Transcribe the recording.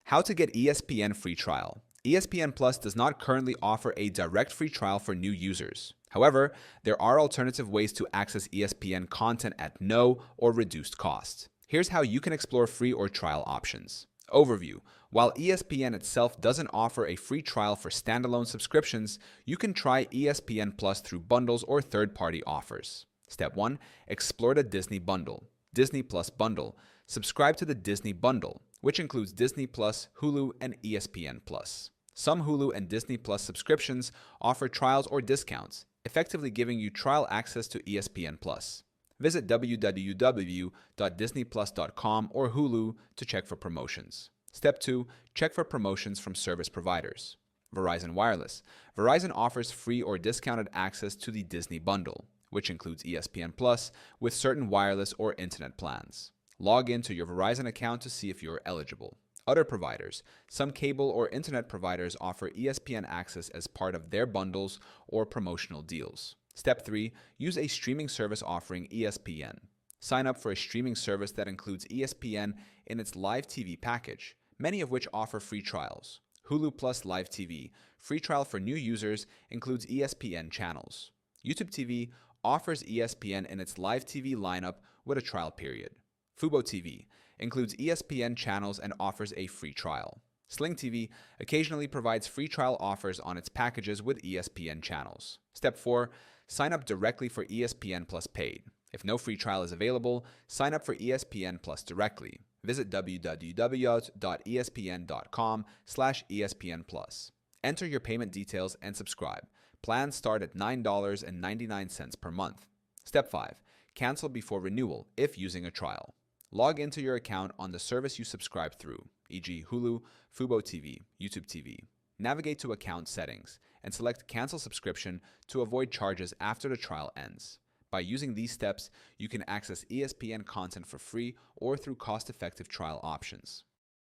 How to get ESPN free trial. ESPN Plus does not currently offer a direct free trial for new users. However, there are alternative ways to access ESPN content at no or reduced cost. Here's how you can explore free or trial options. Overview. While ESPN itself doesn't offer a free trial for standalone subscriptions, you can try ESPN Plus through bundles or third-party offers. Step 1. Explore the Disney Bundle. Disney Plus Bundle. Subscribe to the Disney Bundle, which includes Disney Plus, Hulu, and ESPN Plus. Some Hulu and Disney Plus subscriptions offer trials or discounts, effectively giving you trial access to ESPN Plus. Visit www.disneyplus.com or Hulu to check for promotions. Step 2. Check for promotions from service providers. Verizon Wireless. Verizon offers free or discounted access to the Disney Bundle, which includes ESPN Plus, with certain wireless or internet plans. Log into your Verizon account to see if you're eligible. Other providers. Some cable or internet providers offer ESPN access as part of their bundles or promotional deals. Step 3. Use a streaming service offering ESPN. Sign up for a streaming service that includes ESPN in its live TV package, many of which offer free trials. Hulu Plus Live TV, free trial for new users, includes ESPN channels. YouTube TV offers ESPN in its live TV lineup with a trial period. Fubo TV includes ESPN channels and offers a free trial. Sling TV occasionally provides free trial offers on its packages with ESPN channels. Step 4. Sign up directly for ESPN Plus paid. If no free trial is available, sign up for ESPN Plus directly. Visit www.espn.com/ESPN Plus. Enter your payment details and subscribe. Plans start at $9.99 per month. Step 5. Cancel before renewal if using a trial. Log into your account on the service you subscribe through, e.g. Hulu, Fubo TV, YouTube TV. Navigate to Account Settings and select Cancel Subscription to avoid charges after the trial ends. By using these steps, you can access ESPN content for free or through cost-effective trial options.